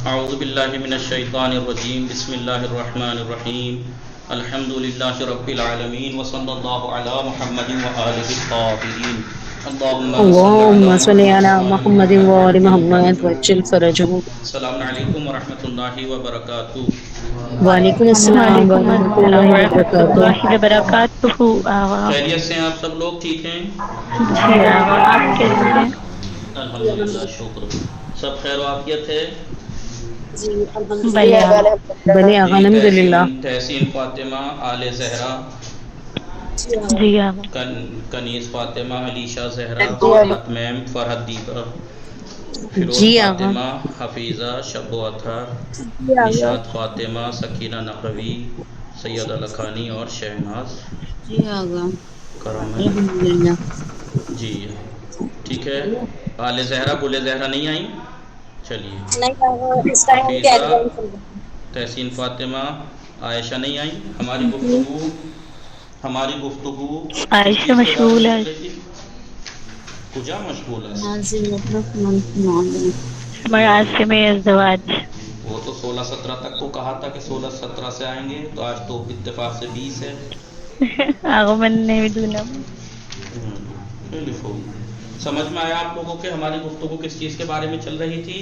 اعوذ باللہ من الشیطان الرجیم بسم اللہ الرحمن الرحیم الحمد للہ رب العالمین وصلی اللہ علی محمد وآلہ الطاہرین اللهم صل على محمد وآل محمد وعجل فرجه. السلام علیکم ورحمۃ اللہ وبرکاتہ. وعلیکم السلام وعلیکم ورحمۃ السلام اللہ ورحمۃ وبرکاتہ. اللہ وبرکاتہ. آغا خیریت سے ہیں آپ سب لوگ؟ ٹھیک ہیں جی آغا، آپ کیسے ہیں؟ الحمدللہ، شکر. سب خیر و عافیت ہے؟ بلے آغا. بلے آغا، جی. الحمدللہ. تحسین فاطمہ آل زہرا، جی آغا. کنیز فاطمہ، علیشہ زہرا، اتمیم فرحت دیبا، جی فیروز آغا. فاطمہ، حفیظہ، شب و اطہر، نشاط فاطمہ، سکینہ نقوی، سید الکھانی اور شہناز جی آغا، کرم ہے. الحمدللہ. جی ٹھیک ہے. آل زہرا گل زہرا نہیں آئیں؟ چلیے. حفیظہ، تحسین فاطمہ، عائشہ نہیں آئیں. ہماری گفتگو کس عائشہ چیز کے بارے میں مشغول ہے. چل رہی تھی؟ کجا مشغول ہے؟ مراسم ازدواج. وہ تو 16-17 تک کو کہا تھا کہ 16-17 سے آئیں گے، تو آج تو اتفاق سے 20 ہے. آغا من نہیں دونوں. سمجھ میں آیا آپ لوگوں کے ہماری گفتگو کس چیز کے بارے میں چل رہی تھی؟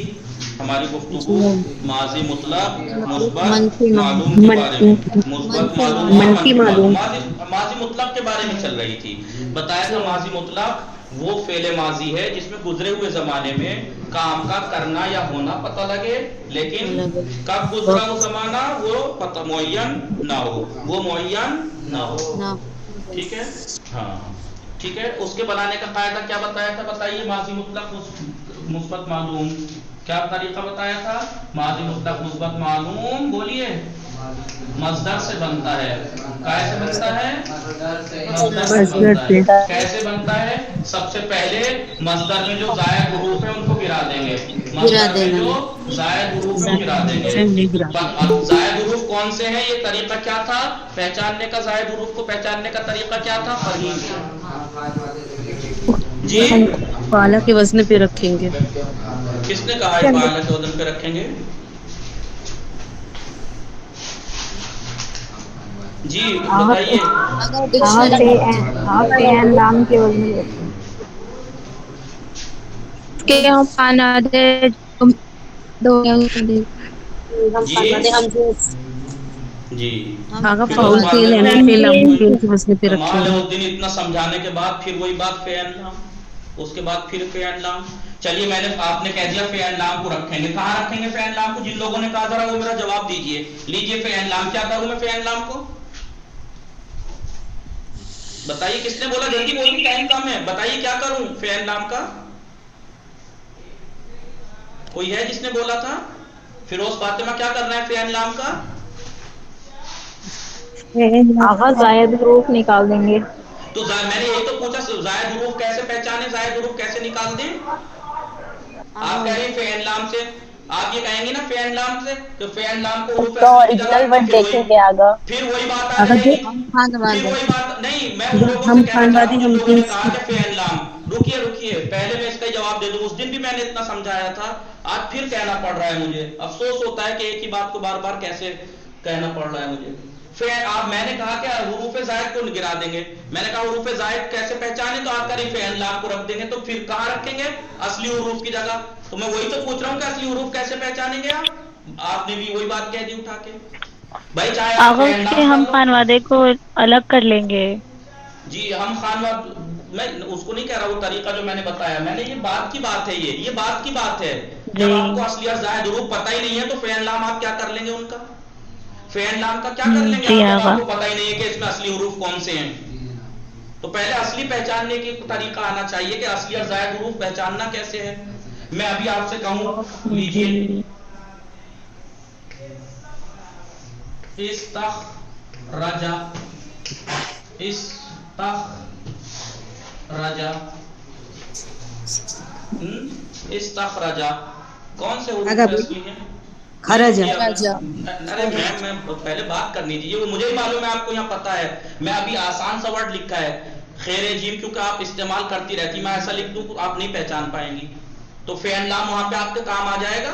ہماری گفتگو ماضی مطلق مثبت معلوم کے بارے میں، مثبت معلوم اور منفی منفی معلوم، معلوم. ماضی مطلق کے بارے میں چل رہی تھی. بتایا تھا ماضی مطلق وہ فعل ماضی ہے جس میں گزرے ہوئے زمانے میں کام کا کرنا یا ہونا پتہ لگے، لیکن کب گزرا وہ زمانہ وہ پتہ معین نہ ہو، وہ معین نہ ہو. ٹھیک ہے. ہاں ٹھیک ہے. اس کے بنانے کا قاعدہ کیا بتایا تھا؟ بتائیے. ماضی مطلق مثبت معلوم کیا طریقہ بتایا تھا؟ ماضی مطلق مثبت معلوم بولیے مصدر سے بنتا ہے. کیسے بنتا ہے؟ مصدر سے مصدر بنتا ہے. سے. کیسے بنتا ہے؟ سب سے پہلے مصدر میں جو زائد حروف ہیں ان کو گرا دیں گے. مصدر میں جو زائد حروف ہیں گرا دیں گے. زائد حروف کون سے ہیں؟ یہ طریقہ کیا تھا پہچاننے کا؟ زائد حروف کو پہچاننے کا طریقہ کیا تھا؟ جی فعلا کے وزن پہ رکھیں گے. کس نے کہا افعال کے وزن پہ رکھیں گے؟ جی بتائیے. آپ پہ این لام کے وزن میں رکھیں جی جی آغا فیروز فاؤل فیل ہے نا، فاطمہ، فیل امر فیل کے وزن پہ رکھیں کمال ہے گے. الدین. اتنا سمجھانے کے بعد پھر وہی بات فعل لام، اس کے بعد پھر فعل لام. چلیے میں نے آپ نے کہہ دیا فعل لام کو رکھیں گے. کہاں رکھیں گے فعل لام کو؟ جن لوگوں نے کہا ذرا وہ میرا جواب دیجئے. لیجئے فعل لام کیا کروں میں فعل لام کو؟ بتائیے. کس نے بولا؟ جلدی بولیے، ٹائم کم ہے. بتائیے کیا کروں فعل لام کا؟ کوئی ہے جس نے بولا تھا؟ فیروز فاطمہ کیا کرنا ہے فعل لام کا؟ آغا زائد حروف نکال دیں گے. تو میں نے یہی تو پوچھا، زائد حروف کیسے پہچانے، زائد حروف کیسے نکال دیں؟ آپ کہہ رہے ہیں فعل لام سے. آپ یہ کہیں گے نا فعل لام سے، تو فعل لام کو اس حروف کا اصلی کی جگہ اوریجنل رکھتے، ورڈ دیکھیں گے آگا. پھر وہی بات آ آغا جائے جو گی. پھر وہی بات نہیں، میں ان لوگوں سے ہم کہنا چاہ رہا خانوادے ہوں جن ہم لوگوں نے جنس کہا کی. کہ فعل لام. رکیے پہلے میں اس کا جواب دے دوں. اس دن بھی میں نے اتنا سمجھایا تھا، آج پھر کہنا پڑ رہا ہے مجھے. افسوس ہوتا ہے کہ ایک ہی بات کو بار بار کیسے کہنا پڑ رہا ہے مجھے. میں نے کہا کہ حروف زائد کو گرا دیں گے. میں نے کہا حروف زائد کیسے پہچانے؟ تو آپ کہیں فعل لام کو رکھ دیں گے. تو پھر کہاں رکھیں گے؟ اصلی حروف کی جگہ. تو میں وہی تو پوچھ رہا ہوں کہ اصلی حروف کیسے پہچانیں گے آپ نے بھی وہی بات کہہ دی اٹھا کے. بھائی چاہے آپ آغا فعل اس کے لام کر ہم لو. خانوادے کو الگ کر لیں گے. جی ہم میں اس کو نہیں کہہ رہا. وہ طریقہ جو میں نے بتایا، میں نے یہ بات کی بات ہے، یہ بات کی بات ہے. جب جی آپ کو اصلی اور زائد حروف پتہ ہی نہیں ہے تو فعل لام آپ کیا کر لیں گے ان کا؟ فعل لام کا کیا کر لیں گے جی آپ جب آپ آغا. کو پتہ ہی نہیں ہے کہ اس میں اصلی حروف کون سے ہیں؟ تو پہلے اصلی پہچاننے کی طریقہ آنا چاہیے کہ اصلی اور زائد حروف پہچاننا کیسے ہے. میں ابھی آپ سے کہوں، لیجئے جی استخرج، استخرج کون سے آغا حروف اصلی ہیں؟ نہیں خرج. رکیے. ارے میں پہلے بات کرنی دیجیے. وہ مجھے ہی معلوم ہے آپ کو یہاں پتہ ہے. میں ابھی آسان سا ورڈ لکھا ہے خیر جیم، کیونکہ آپ استعمال کرتی رہتی. میں ایسا لکھ دوں آپ نہیں پہچان پائیں گی. تو فعل لام وہاں پہ آپ کے کام آ جائے گا.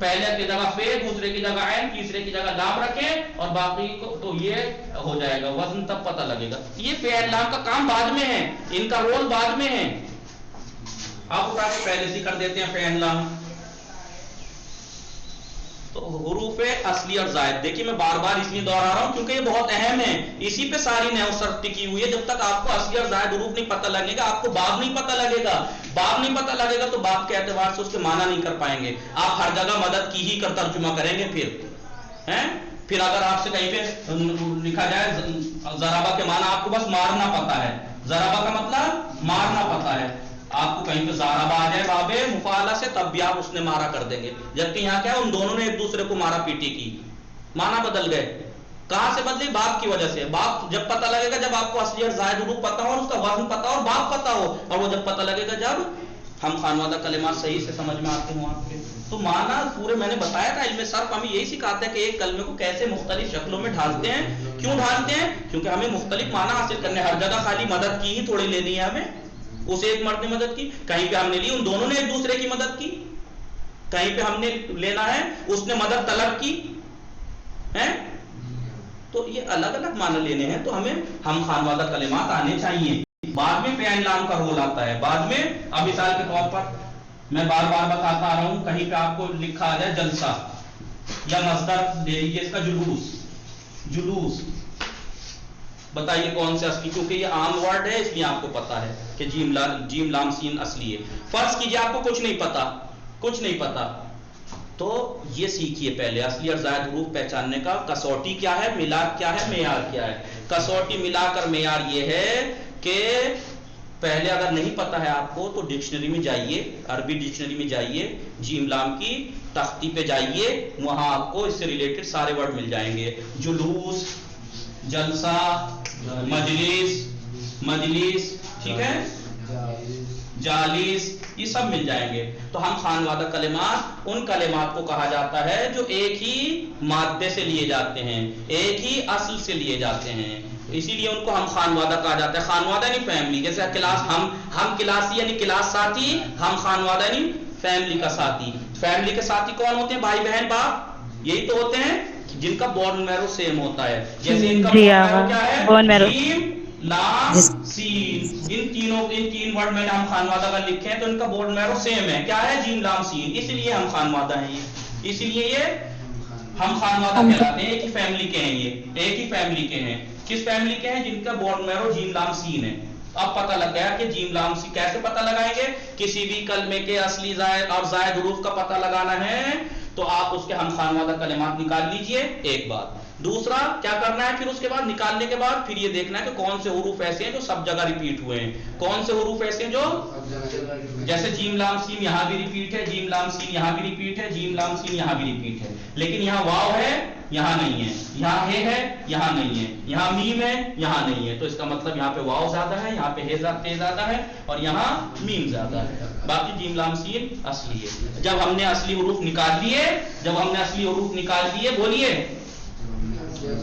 پہلے کی جگہ فے، دوسرے کی جگہ عین، تیسرے کی جگہ لام رکھیں اور باقی کو تو یہ ہو جائے گا، وزن تب پتہ لگے گا۔ یہ فے عین لام کا کام بعد میں ہے، ان کا رول بعد میں ہے، آپ اٹھا کے پہلے سے کر دیتے ہیں فے عین لام۔ تو حروف اصلی اور زائد، دیکھیے میں بار بار اس لیے دوہرا رہا ہوں کیونکہ یہ بہت اہم ہے، اسی پہ ساری نحو صرف ٹکی ہوئی ہے۔ جب تک آپ کو اصلی اور زائد حروف نہیں پتہ لگے گا، آپ کو باب نہیں پتہ لگے گا، باب نہیں پتہ لگے گا تو باب کے اعتبار سے اس کے معنی نہیں کر پائیں گے، آپ ہر جگہ مدد کی ہی کر ترجمہ کریں گے۔ پھر اگر آپ سے کہیں پہ لکھا جائے ضربہ کے معنی آپ کو بس مارنا پتہ ہے، ضربہ کا مطلب مارنا پتہ ہے، آپ کو کہیں پہ ضربہ آ جائے باب مفعلہ سے تب بھی آپ اس نے مارا کر دیں گے، جبکہ یہاں کیا ہے ان دونوں نے ایک دوسرے کو مارا پیٹی کی، معنی بدل گئے۔ کہاں سے بدلی؟ باب کی وجہ سے۔ باب جب پتہ لگے گا جب آپ کو اصلی اور زائد حروف پتہ ہو اور اس کا وزن پتہ ہو اور باب پتہ ہو، اور وہ جب پتہ لگے گا جب ہم خانوادہ کلمات صحیح سے سمجھ میں آتے ہوں آپ کے۔ تو معنی پورے میں نے بتایا تھا، علم صرف ہمیں یہی سکھاتا ہے کہ ایک کلمے کو کیسے مختلف شکلوں میں ڈھالتے ہیں۔ کیوں ڈھالتے ہیں؟ کیونکہ ہمیں مختلف معنی حاصل کرنے، ہر جگہ خالی مدد کی ہی تھوڑی لینی ہے ہمیں، اس ایک مرد نے مدد کی، کہیں پہ ہم نے لی ان دونوں نے ایک دوسرے کی مدد کی، کہیں پہ ہم نے لینا ہے اس نے مدد طلب کی ہے، تو یہ الگ الگ معنی لینے ہیں، تو ہمیں ہم خانوادہ کلمات آنے چاہیے۔ بعد میں فے عین لام کا رول آتا ہے، بعد میں اب مثال کے طور پر میں بار بار بتاتا آ رہا ہوں، کہیں پہ آپ کو لکھا آ جائے جلسہ یا مصدر دے لیجیے اس کا جلوس، جلوس بتائیے کون سے اصلی، کیونکہ یہ عام ورڈ ہے اس لیے آپ کو پتا ہے کہ جیم لام سین اصلی ہے۔ فرض کیجئے آپ کو کچھ نہیں پتا، کچھ نہیں پتا، تو یہ سیکھیے پہلے اصلی اور زائد حروف پہچاننے کا کسوٹی کیا ہے، ملاک کیا ہے، معیار کیا ہے۔ کسوٹی ملا کر معیار یہ ہے کہ پہلے اگر نہیں پتا ہے آپ کو تو ڈکشنری میں جائیے، عربی ڈکشنری میں جائیے، جیم لام کی تختی پہ جائیے، وہاں آپ کو اس سے ریلیٹڈ سارے ورڈ مل جائیں گے، جلوس، جلسہ، مجلس، ٹھیک ہے، جالس، یہ سب مل جائیں گے۔ تو ہم خانوادہ کلمات ان کلمات کو کہا جاتا ہے جو ایک ہی مادے سے لیے جاتے ہیں، ایک ہی اصل سے لیے جاتے ہیں، اسی لیے ان کو ہم خانوادہ کہا جاتا ہے۔ خانوادہ یعنی فیملی، جیسے کلاس، ہم کلاسی یعنی کلاس ساتھی، ہم خانوادہ یعنی فیملی کا ساتھی۔ فیملی کے ساتھی کون ہوتے ہیں؟ بھائی بہن باپ، یہی تو ہوتے ہیں جن کا بون میرو سیم ہوتا ہے۔ جیسے ان کا بون میرو کیا ہے؟ جیم لام سین، ان تین ورڈ میں ہم خانوادہ کا لکھیں تو ان کا بون میرو سیم ہے، کیا ہے؟ جیم لام سین، اس لیے ہم خانوادہ ہیں، یہ اس لیے یہ ہم خانوادہ کہلاتے ہیں، ایک ہی فیملی کے ہیں، یہ ایک ہی فیملی کے ہیں۔ کس فیملی کے ہیں؟ جن کا بون میرو جیم لام سین ہے۔ اب پتہ لگ گیا کہ جیم لام سین کیسے پتہ لگائیں گے؟ کسی بھی کلمے کے اصلی زائد اور زائد حروف کا پتہ لگانا ہے تو آپ اس کے ہم خانوادہ کلمات نکال لیجئے، ایک بات۔ دوسرا کیا کرنا ہے پھر اس کے بعد نکالنے کے بعد پھر یہ دیکھنا ہے کہ کون سے حروف ایسے ہیں جو سب جگہ ریپیٹ ہوئے ہیں، کون سے حروف ایسے ہیں جو جیسے جیم لام سین یہاں بھی ریپیٹ ہے، جیم لام سین یہاں بھی ریپیٹ ہے، جیم لام سین یہاں بھی ریپیٹ ہے، لیکن یہاں واو ہے یہاں نہیں ہے، یہاں ہے یہاں نہیں ہے، یہاں میم ہے یہاں نہیں ہے، تو اس کا مطلب یہاں پہ واو زیادہ ہے، یہاں پہ ہے زیادہ ہے اور یہاں میم زیادہ ہے، باقی جیم لام سین اصلی ہے۔ جب ہم نے اصلی حروف نکال لیے، بولیے جب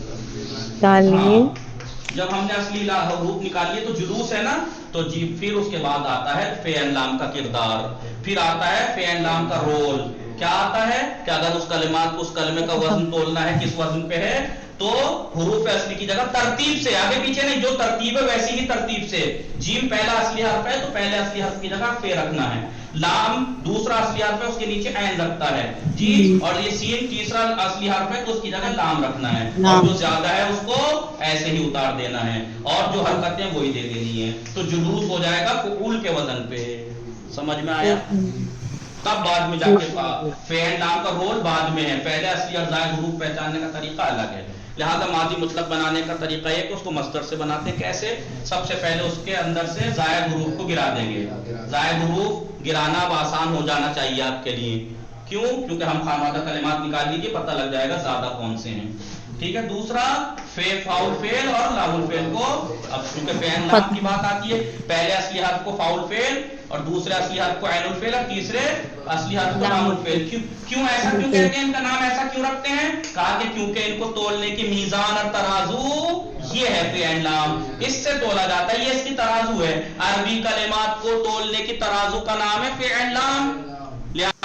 ہم نے اصلی حروف نکال لیے تو جلوس ہے نا، تو جی پھر اس کے بعد آتا ہے فے عین لام کا کردار، پھر آتا ہے فے عین لام کا رول۔ کیا آتا ہے کہ اگر اس کلمے کا وزن تولنا ہے کس وزن پہ ہے تو حروف اصلی کی جگہ ترتیب سے، آگے پیچھے نہیں، جو ترتیب ہے ویسی ہی ترتیب سے۔ جیم پہلا اصلی حرف ہے تو پہلے اصلی حرف کی جگہ فے رکھنا ہے، لام دوسرا اصلی حرف ہے اس کے نیچے عین رکھتا ہے جی، اور یہ سین تیسرا اصلی حرف ہے تو اس کی جگہ لام رکھنا ہے، اور جو زیادہ ہے اس کو ایسے ہی اتار دینا ہے، اور جو حرکتیں وہی دے دینی ہے، تو جلوس ہو جائے گا فعول کے وزن پہ۔ سمجھ میں آیا؟ تب بعد میں جا کے فے عین لام کا رول بعد میں ہے، پہلے اصلی اور زائد حروف پہچاننے کا طریقہ الگ ہے۔ لہذا ماضی مطلق بنانے کا طریقہ یہ کہ اس کو مصدر سے بناتے ہیں۔ کیسے؟ سب سے پہلے اس کے اندر سے زائد حروف کو گرا دیں گے، زائد حروف گرانا اب آسان ہو جانا چاہیے آپ کے لیے، کیوں؟ کیونکہ ہم خانوادہ کلمات نکال لیجیے، پتہ لگ جائے گا زیادہ کون سے ہیں، ٹھیک ہے۔ دوسرا فاؤل فعل اور لام الفعل کو، اب کیونکہ فے عین لام کی بات آتی ہے، پہلے اصلی حرف کو فاؤل فعل اور دوسرے اصلی حرف کو عین الفعل اور تیسرے اصلی حرف کو لام الفعل۔ کیوں ایسا کیوں کہتے ہیں؟ ان کا نام ایسا کیوں رکھتے ہیں؟ کہا کہ کیونکہ ان کو تولنے کی میزان اور ترازو یہ ہے فے عین لام، اس سے تولا جاتا ہے، یہ اس کی ترازو ہے۔ عربی کلمات کو تولنے کی ترازو کا نام ہے فے عین لام، لہذا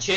6